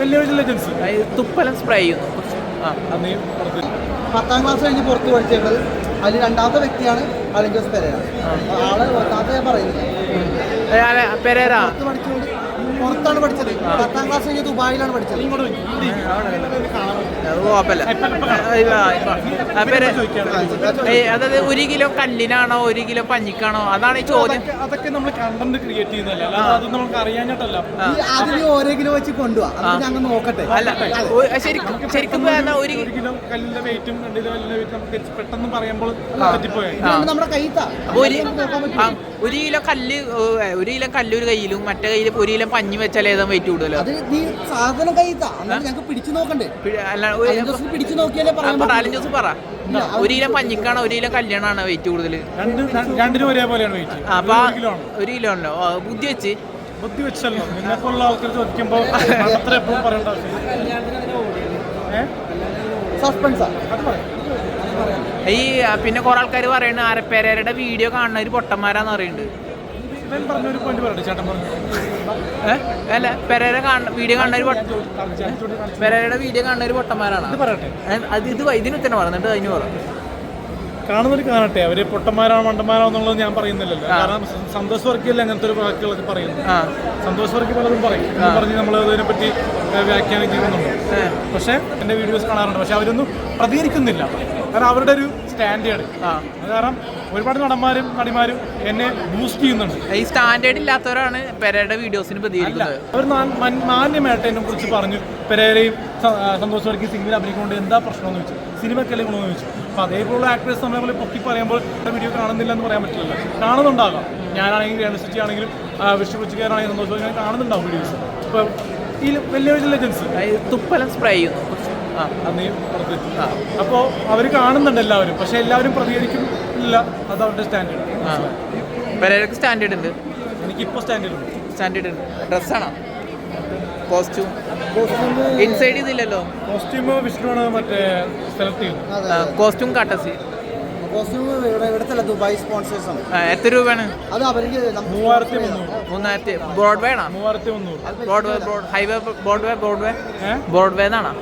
വലിയ വലിയ legends തുപ്പലം spray ചെയ്യുന്നു. 10ാം ക്ലാസ് കഴിഞ്ഞ് പുറത്ത് പഠിച്ചേക്കുന്നത് അതിൽ രണ്ടാമത്തെ വ്യക്തിയാണ് അലൻ ജോസ് പെരേര. ആള് ഒന്നാമത്തെ ഞാൻ പറയുന്നത് പെരേര പുറത്താണ് പഠിച്ചത്. 10ാം ക്ലാസ് കഴിഞ്ഞ് ദുബായിലാണ് പഠിച്ചത്. അതായത് 1 കിലോ കല്ലിനാണോ 1 കിലോ പഞ്ഞിക്കാണോ അതാണ് ഈ ചോദ്യം. അതൊക്കെ നമ്മൾ കണ്ടന്റ് ക്രിയേറ്റ് ചെയ്യുന്നതല്ല, അത് നമുക്ക് അറിയാഞ്ഞിട്ടല്ല. അതിന് ഓരോ കിലോ വെച്ച് കൊണ്ടുപോവാ, ഞങ്ങൾ നോക്കട്ടെ. അല്ല ശരിക്കും 1 കിലോ കല്ലിന്റെ വെയിറ്റും 2 കിലോ കല്ലിന്റെ വെയിറ്റും നമുക്ക് പെട്ടെന്ന് പറയുമ്പോൾ തെറ്റിപ്പോയി. നമ്മുടെ കൈത്താ 1 കിലോ കല്ല് 1 കിലോ കല്ല് ഒരു കയ്യിലും മറ്റേ കയ്യിൽ 1 കിലോ പഞ്ഞി വെച്ചാൽ ഏതാ വെയിറ്റ് കൂടുതലോ? അത് നീ സാധനം കൈത്താ, ഞങ്ങൾക്ക് പിടിച്ചു നോക്കണ്ടേ. പിടിച്ചു നോക്കിയാലേ അലൻ ജോസ് പറ 1 കിലോ പഞ്ഞിക്കാണോ 1 കിലോ കല്യാണാണോ വെയിറ്റ് കൂടുതൽ? രണ്ടിനും ഒരേപോലെയാണ് വെയിറ്റ്. അപ്പൊ 1 കിലോ ആണല്ലോ. ബുദ്ധി വെച്ചല്ലോ നിന്നെപ്പോലുള്ള ആൾക്കാർ ചോദിക്കുമ്പോൾ അത്ര എപ്പോഴും പറയേണ്ട ആവശ്യം. സസ്പെൻസാ ഈ പിന്നെ കുറെ ആൾക്കാർ പറയുന്നത് പെരേരയുടെ വീഡിയോ കാണുന്ന ഒരു പൊട്ടന്മാരാന്ന് പറയുന്നുണ്ട്. പറഞ്ഞൊരു പോയിന്റ് പറയട്ടെ ചേട്ടൻ പറഞ്ഞു. അല്ല പെരേര വീഡിയോ കാണുന്ന പെരേരയുടെ വീഡിയോ കാണുന്ന ഒരു പൊട്ടന്മാരാണ്. ഇത് പറയട്ടെ, ഇതിന് ഉത്തരം പറഞ്ഞിട്ട് അതിന് പറയാം. കാണുന്നവർ കാണട്ടെ, അവര് പൊട്ടന്മാരാണോ മണ്ടന്മാരാണോ എന്നുള്ളത് ഞാൻ പറയുന്നില്ലല്ലോ. കാരണം സന്തോഷ് വർക്കിയല്ലേ അങ്ങനത്തെ ഒരു വാക്കുകളൊക്കെ പറയുന്നു. സന്തോഷ് വർക്കി പലതും പറയും പറഞ്ഞ് നമ്മൾ അതിനെപ്പറ്റി വ്യാഖ്യാനിക്കുന്നുണ്ട്. പക്ഷെ എൻ്റെ വീഡിയോസ് കാണാറുണ്ട്, പക്ഷെ അവരൊന്നും പ്രതികരിക്കുന്നില്ല. കാരണം അവരുടെ ഒരു സ്റ്റാൻഡേർഡ്. കാരണം ഒരുപാട് നടന്മാരും നടിമാരും എന്നെ ബൂസ്റ്റ് ചെയ്യുന്നുണ്ട്. ഈ സ്റ്റാൻഡേർഡ് ഇല്ലാത്തവരാണ് പെരേരയുടെ വീഡിയോസിന് പ്രതികരിക്കുന്നത്. അവർ മാന്യമായിട്ട് എന്നെ കുറിച്ച് പറഞ്ഞു. പെരേരയും സന്തോഷ് വർക്കി സിനിമയിൽ അഭിനയിക്കൊണ്ട് എന്താ പ്രശ്നമെന്ന് ചോദിച്ചു, സിനിമയ്ക്കല്ലേ ഗുണമെന്ന് ചോദിച്ചു. അപ്പോൾ അതേപോലുള്ള ആക്ടേഴ്സ് നമ്മളെ പൊക്കി പറയുമ്പോൾ വീഡിയോ കാണുന്നില്ല എന്ന് പറയാൻ പറ്റില്ലല്ലോ. കാണുന്നുണ്ടാകാം. ഞാനാണെങ്കിലും രേണുസുചി ആണെങ്കിലും വിഷ്ണുപുച്ചിക്കാരാണെങ്കിലും സന്തോഷ് വർക്കി കാണുന്നുണ്ടാവും വീഡിയോസ്. ഇപ്പോൾ ഈ വലിയ വലിയ ലെജൻസ് തുപ്പലം സ്പ്രേ ചെയ്യുന്നു. അപ്പോൾ അവർ കാണുന്നുണ്ട് എല്ലാവരും, പക്ഷെ എല്ലാവരും പ്രതികരിക്കുന്നില്ല. അത് അവരുടെ സ്റ്റാൻഡേർഡ്. പെരേരക്ക് സ്റ്റാൻഡേർഡ് ഉണ്ട്. എനിക്കിപ്പോൾ സ്റ്റാൻഡേർഡ് ഉണ്ട്. ഡ്രസ്സാണോ കോസ്റ്റ്യൂം? ഇൻസൈഡ് ഇതില്ലല്ലോ. കോസ്റ്റ്യൂം വിഷ്ണുവാണ് മറ്റേ സെലക്ട് ചെയ്യുന്നത്. കോസ്റ്റ്യൂം കാട്ടസി ദുബായ് സ്പോൺസേഴ്സ് ആണ്. എത്ര രൂപയാണ് അത്? അവർക്ക് 3300. ബ്രോഡ്വേ ആണോ? 3300. ബ്രോഡ്വേ ഹൈവേ ബ്രോഡ്വേ എന്നാണോ?